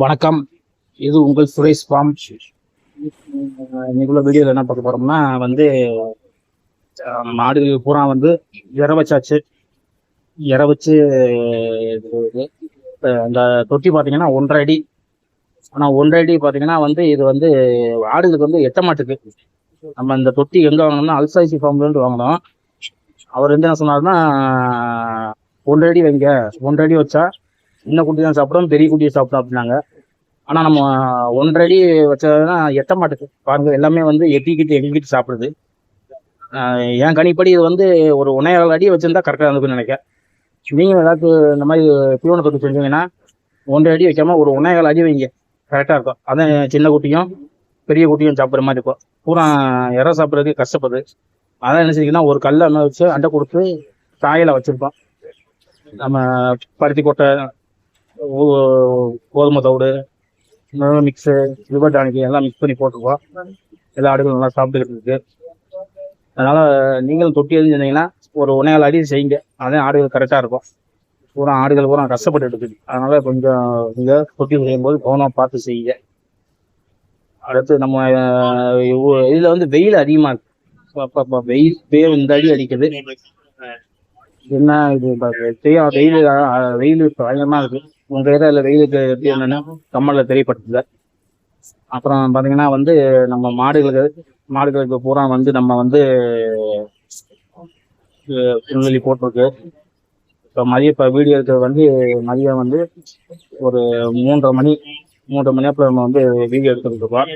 வணக்கம். இது உங்கள் சுரேஷ் ஃபார்ம். இன்னைக்குள்ள வீடியோவில் என்ன பார்க்க போறோம்னா மாடுகள் பூரா இற வச்சாச்சு. இற வச்சு இந்த தொட்டி பார்த்தீங்கன்னா 1.5 அடி. ஆனால் 1.5 அடி பார்த்தீங்கன்னா இது ஆடுகளுக்கு எட்ட மாட்டுக்கு. நம்ம இந்த தொட்டி எங்கே வாங்கினோம்னா அல்சாய்சி ஃபார்ம்லேருந்து வாங்கினோம். அவர் என்ன சொன்னார்னா 1.5 அடி வைங்க, 1.5 அடி வச்சா சின்ன குட்டி தான் சாப்பிடும், பெரிய குட்டியை சாப்பிடும் அப்படின்னாங்க. ஆனால் நம்ம 1.5 அடி வச்சதுன்னா எட்ட மாட்டுக்கு பாருங்க. எல்லாமே எங்கிட்டு சாப்பிடுது. என் கணிப்படி இது ஒரு 1.25 அடி வச்சிருந்தா கரெக்டாக இருந்துக்குன்னு நினைக்கிறேன். நீங்கள் ஏதாச்சும் இந்த மாதிரி தீவன தொட்டி செஞ்சீங்கன்னா 1.5 அடி வைக்காம ஒரு 1.25 அடி வைங்க, கரெக்டாக இருக்கும். அதான் சின்ன குட்டியும் பெரிய குட்டியும் சாப்பிட்ற மாதிரி இருக்கும். பூரா இற சாப்பிட்றதுக்கு கஷ்டப்படுது. அதான் என்ன செய்யுங்கன்னா ஒரு கல்லை வச்சு அண்டை கொடுத்து காயில் வச்சுருப்போம். நம்ம பருத்தி கொட்டை, கோதுமை தவிடு, மிக்ஸு, லிவர் டானிக்கு எல்லாம் மிக்ஸ் பண்ணி போட்டுருவோம். எல்லா ஆடுகளும் நல்லா சாப்பிட்டுக்கிட்டு இருக்கு. அதனால நீங்களும் தொட்டி எதுவும் செஞ்சீங்கன்னா ஒரு 1.25 அடி செய்யுங்க. அதான் ஆடுகள் கரெக்டாக இருக்கும். பூரா ஆடுகள் பூரா கஷ்டப்பட்டு இருக்குது. அதனால கொஞ்சம் நீங்கள் தொட்டி செய்யும்போது கவனமாக பார்த்து செய்யுங்க. அடுத்து நம்ம இதில் வெயில் அதிகமாக இருக்கு. வெயில் பேர் இந்த அடி அடிக்குது. என்ன இது வெயில் பயங்கரமா இருக்கு. உங்க ஏரியாவில் வெயிலுக்கு எப்படி என்னன்னு கம்மல்ல தெரியப்படுத்துது. அப்புறம் பாத்தீங்கன்னா நம்ம மாடுகளுக்கு பூரா நம்ம புல்வெளி போட்டிருக்கு. இப்போ வீடியோ இருக்கிறது மதியம் ஒரு 3:30 மணி அப்போ நம்ம வீடியோ எடுத்துட்டு இருக்கோம்.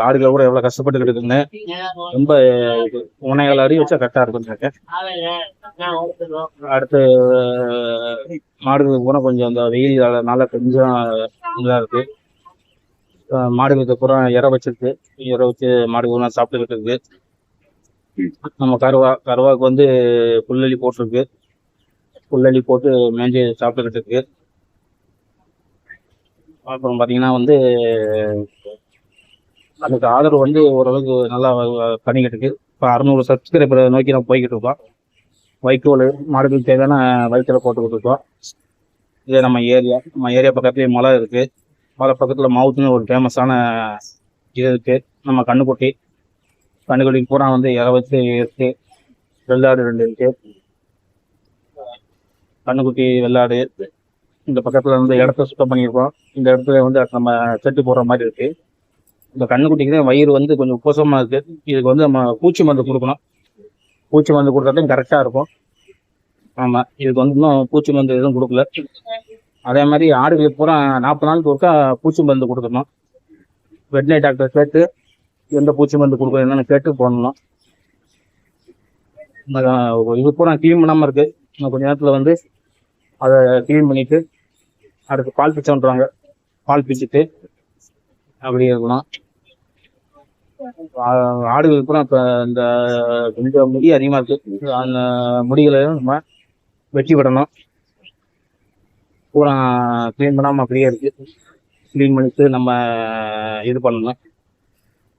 ஆடுகள் கூட எவ்வளவு கஷ்டப்பட்டு இருக்குங்க. ரொம்ப 1.25 அடி வச்சா கரெக்டா இருக்கும். அடுத்து மாடுகளுக்கு பூரா கொஞ்சம் அந்த வெயில்னால கொஞ்சம் இதா இருக்கு. மாடுகளுக்கு பூரா இற வச்சிருக்கு. இற வச்சு மாடுகள் பூரா சாப்பிட்டுக்கிட்டு இருக்கு. நம்ம கருவாக்கு புல்லளி போட்டிருக்கு. புல்லளி போட்டு மேஞ்சி சாப்பிட்டுக்கிட்டு இருக்கு. அப்புறம் பார்த்தீங்கன்னா அதுக்கு ஆதரவு ஓரளவுக்கு நல்லா பண்ணிக்கிட்டு இருக்கு. இப்போ 600 சப்ஸ்கிரைபரை நோக்கி நம்ம போய்கிட்டு இருக்கோம். வைக்கோல் மாடுகளுக்கு தேவையான வயிற்றுல போட்டுக்கிட்டு இருக்கோம். இதே நம்ம ஏரியா பக்கத்துலேயே மலை இருக்கு. மலை பக்கத்தில் மவுத்துன்னு ஒரு ஃபேமஸான இது இருக்கு. நம்ம கண்ணுக்குட்டி பூரா இற வச்சு இருக்கு. வெள்ளாடு 2 இருக்கு. கண்ணுக்குட்டி வெள்ளாடு. இந்த பக்கத்துல இடத்த சுத்தம் பண்ணியிருக்கோம். இந்த இடத்துல நம்ம செட்டு போடுற மாதிரி இருக்கு. இந்த கண்ணுக்குட்டிக்கு தான் வயிறு கொஞ்சம் உப்பசமா இருக்கு. இதுக்கு நம்ம பூச்சி மருந்து கொடுக்கணும். பூச்சி மருந்து கொடுத்தாலும் கரெக்டா இருக்கும். ஆமா, இதுக்கு இன்னும் பூச்சி மருந்து எதுவும் கொடுக்கல. அதே மாதிரி ஆடுகளுக்கு பூரா 40 நாளுக்கு ஒருக்கா பூச்சி மருந்து கொடுக்கணும். வெட்டினரி டாக்டர் கேட்டு எந்த பூச்சி மருந்து கொடுக்கணும் என்னன்னு கேட்டு போடணும். இது பூரா கிளீன் பண்ணாம இருக்கு. கொஞ்ச நேரத்துல அதை கிளீன் பண்ணிட்டு அடுத்து பால் பிச்சைன்றாங்க. பால் பிச்சுட்டு அப்படி இருக்கணும். ஆடுகளுக்கு பூரா இப்போ இந்த கொஞ்சம் முடி அதிகமாக இருக்கு. அந்த முடிகளை நம்ம வெட்டி விடணும். பூரா கிளீன் பண்ணாமல் அப்படியே இருக்கு. கிளீன் பண்ணிட்டு நம்ம இது பண்ணணும்.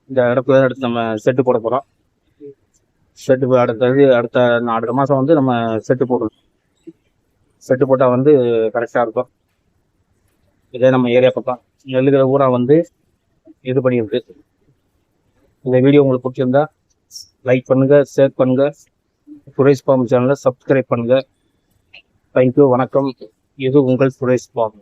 இந்த இடத்துல அடுத்து நம்ம செட்டு போட போகிறோம். செட்டு அடுத்த மாதம் நம்ம செட்டு போடணும். செட்டு போட்டால் கரெக்டாக இருக்கும். இதே நம்ம ஏரியா பக்கம் நெல்லுகிற பூரா இது பண்ணியிருக்கு. இந்த வீடியோ உங்களுக்கு பிடிச்சிருந்தா லைக் பண்ணுங்க, ஷேர் பண்ணுங்க, சுரேஷ் ஃபார்ம் சேனலை சப்ஸ்கிரைப் பண்ணுங்க. தேங்க்யூ. வணக்கம். இது உங்கள் சுரேஷ் ஃபார்ம்.